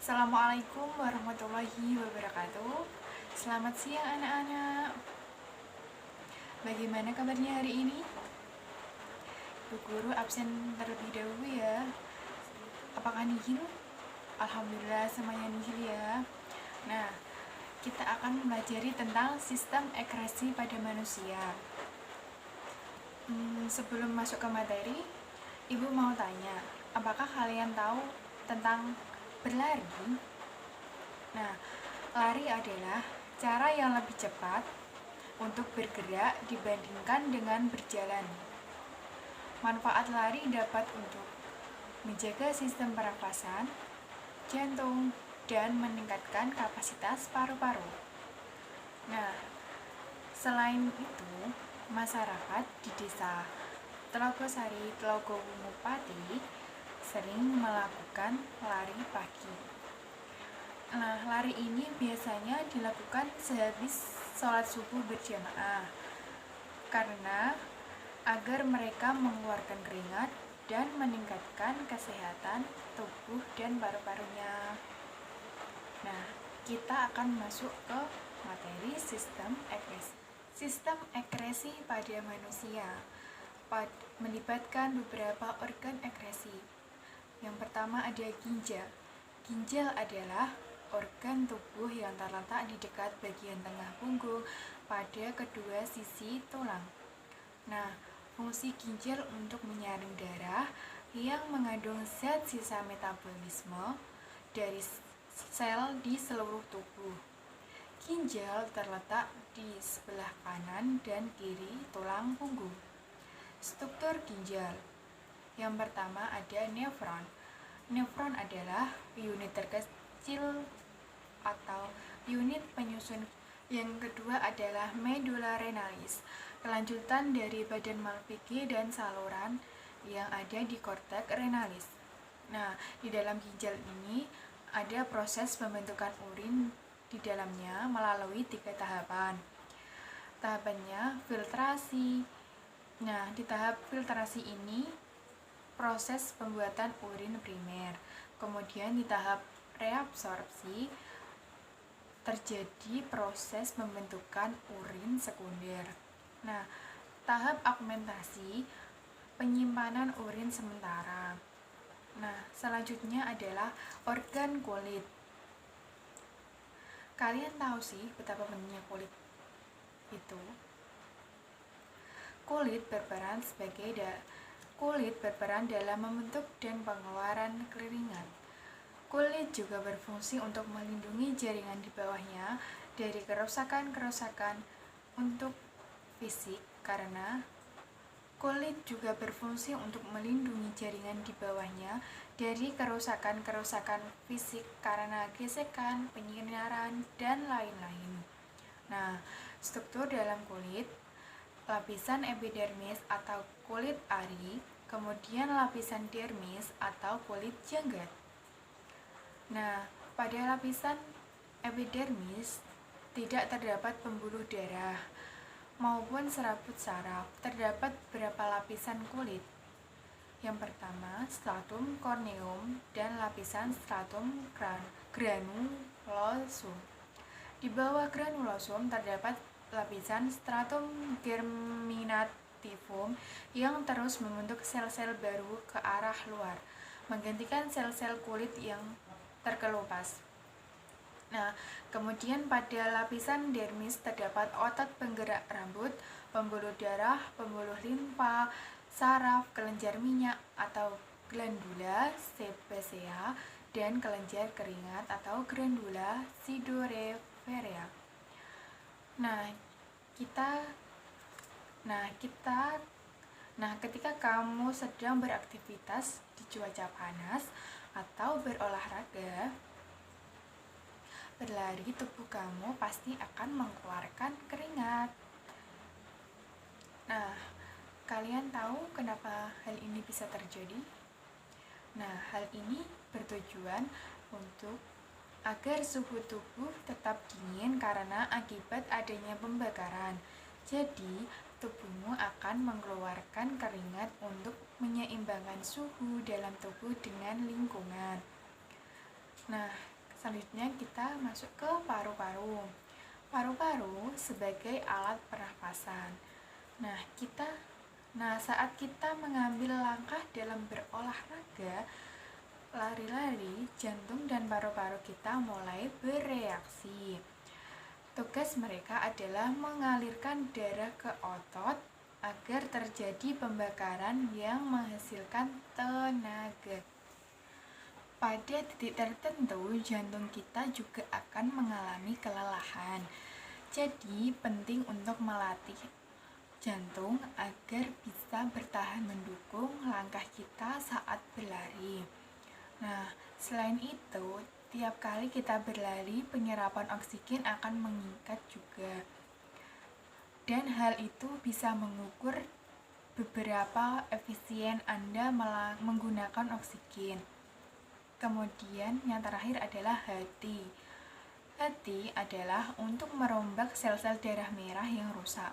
Assalamualaikum warahmatullahi wabarakatuh. Selamat siang anak-anak. Bagaimana kabarnya hari ini? Bu Guru absen terlebih dahulu ya. Apakah nihil? Alhamdulillah semuanya nihil ya. Nah, kita akan mempelajari tentang sistem ekskresi pada manusia. Sebelum masuk ke materi, Ibu mau tanya, apakah kalian tahu tentang berlari? Nah, lari adalah cara yang lebih cepat untuk bergerak dibandingkan dengan berjalan. Manfaat lari dapat untuk menjaga sistem pernafasan, jantung, dan meningkatkan kapasitas paru-paru. Nah, selain itu, masyarakat di desa Telogosari, Telogowungu Pati sering melakukan lari pagi. Nah, lari ini biasanya dilakukan sehabis sholat subuh berjamaah karena agar mereka mengeluarkan keringat dan meningkatkan kesehatan tubuh dan paru-parunya. Nah, kita akan masuk ke materi sistem ekskresi. Sistem ekskresi pada manusia melibatkan beberapa organ ekskresi. Yang pertama ada ginjal. Ginjal adalah organ tubuh yang terletak di dekat bagian tengah punggung pada kedua sisi tulang. Nah, fungsi ginjal untuk menyaring darah yang mengandung zat sisa metabolisme dari sel di seluruh tubuh. Ginjal terletak di sebelah kanan dan kiri tulang punggung. Struktur ginjal. Yang pertama ada nefron. Nefron adalah unit terkecil atau unit penyusun. Yang kedua adalah medula renalis, kelanjutan dari badan Malpighi dan saluran yang ada di korteks renalis. Nah, di dalam ginjal ini ada proses pembentukan urin di dalamnya melalui 3 tahapan. Tahapannya filtrasi. Nah, di tahap filtrasi ini proses pembuatan urin primer. Kemudian di tahap reabsorpsi terjadi proses pembentukan urin sekunder. Nah, tahap augmentasi penyimpanan urin sementara. Nah, selanjutnya adalah organ kulit. Kalian tahu sih betapa pentingnya kulit itu? Kulit berperan dalam membentuk dan pengeluaran keringat. Kulit juga berfungsi untuk melindungi jaringan di bawahnya dari kerusakan-kerusakan untuk fisik karena kulit juga berfungsi untuk melindungi jaringan di bawahnya dari kerusakan-kerusakan fisik karena gesekan, penyinaran, dan lain-lain. Nah, struktur dalam kulit, lapisan epidermis atau kulit ari, kemudian lapisan dermis atau kulit janggut. Nah, pada lapisan epidermis tidak terdapat pembuluh darah maupun serabut saraf. Terdapat beberapa lapisan kulit. Yang pertama, stratum corneum dan lapisan stratum granulosum. Di bawah granulosum terdapat lapisan stratum germinativum yang terus membentuk sel-sel baru ke arah luar, menggantikan sel-sel kulit yang terkelupas. Nah, kemudian pada lapisan dermis terdapat otot penggerak rambut, pembuluh darah, pembuluh limfa, saraf, kelenjar minyak atau glandula sebacea, dan kelenjar keringat atau glandula sidoreferea. Ketika kamu sedang beraktivitas di cuaca panas atau berolahraga, berlari, tubuh kamu pasti akan mengeluarkan keringat. Nah, kalian tahu kenapa hal ini bisa terjadi? Nah, hal ini bertujuan untuk agar suhu tubuh tetap dingin karena akibat adanya pembakaran. Jadi, tubuhmu akan mengeluarkan keringat untuk menyeimbangkan suhu dalam tubuh dengan lingkungan. Nah, Selanjutnya kita masuk ke paru-paru. Paru-paru sebagai alat pernapasan. Saat kita mengambil langkah dalam berolahraga, lari-lari, jantung dan paru-paru kita mulai bereaksi. Tugas mereka adalah mengalirkan darah ke otot agar terjadi pembakaran yang menghasilkan tenaga. Pada titik tertentu, jantung kita juga akan mengalami kelelahan. Jadi, penting untuk melatih jantung agar bisa bertahan mendukung langkah kita saat berlari. Selain itu, tiap kali kita berlari, penyerapan oksigen akan meningkat juga. Dan hal itu bisa mengukur beberapa efisien Anda menggunakan oksigen. Kemudian yang terakhir adalah hati. Hati adalah untuk merombak sel-sel darah merah yang rusak.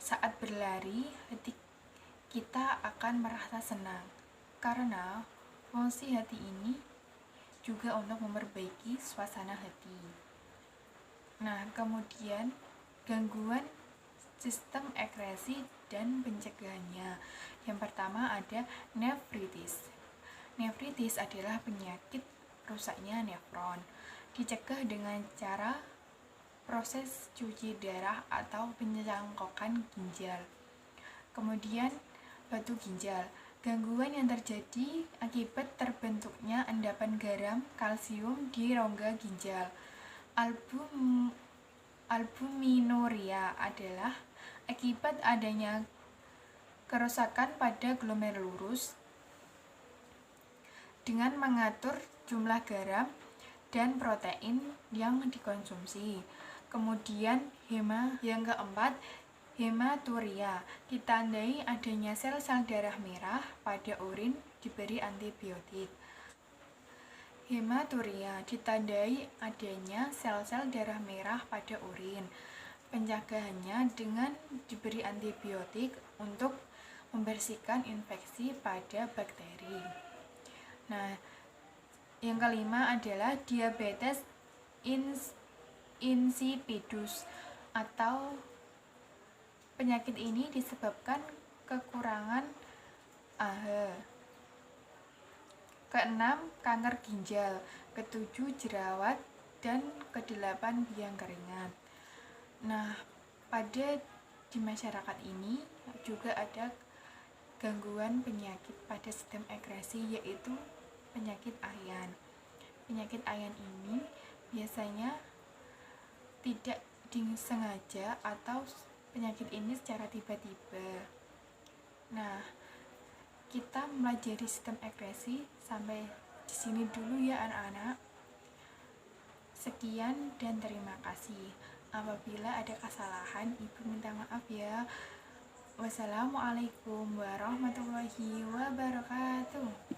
Saat berlari, hati kita akan merasa senang karena fungsi hati ini juga untuk memperbaiki suasana hati. Kemudian gangguan sistem ekskresi dan pencegahannya. Yang pertama ada nefritis. Nefritis adalah penyakit rusaknya nefron. Dicegah dengan cara proses cuci darah atau pencangkokan ginjal. Kemudian batu ginjal. Gangguan yang terjadi akibat terbentuknya endapan garam kalsium di rongga ginjal. Albuminuria adalah akibat adanya kerusakan pada glomerulus dengan mengatur jumlah garam dan protein yang dikonsumsi. Kemudian yang keempat, hematuria ditandai adanya sel-sel darah merah pada urin diberi antibiotik. Hematuria ditandai adanya sel-sel darah merah pada urin. Pencegahannya dengan diberi antibiotik untuk membersihkan infeksi pada bakteri. Yang kelima adalah diabetes insipidus atau penyakit ini disebabkan kekurangan AHA. Keenam, kanker ginjal. Ketujuh, jerawat. Dan kedelapan, biang keringat. Di masyarakat ini juga ada gangguan penyakit pada sistem ekskresi, yaitu penyakit ayan. Penyakit ayan ini biasanya tidak disengaja atau penyakit ini secara tiba-tiba. Kita mempelajari sistem ekskresi sampai di sini dulu ya anak-anak. Sekian dan terima kasih. Apabila ada kesalahan, Ibu minta maaf ya. Wassalamualaikum warahmatullahi wabarakatuh.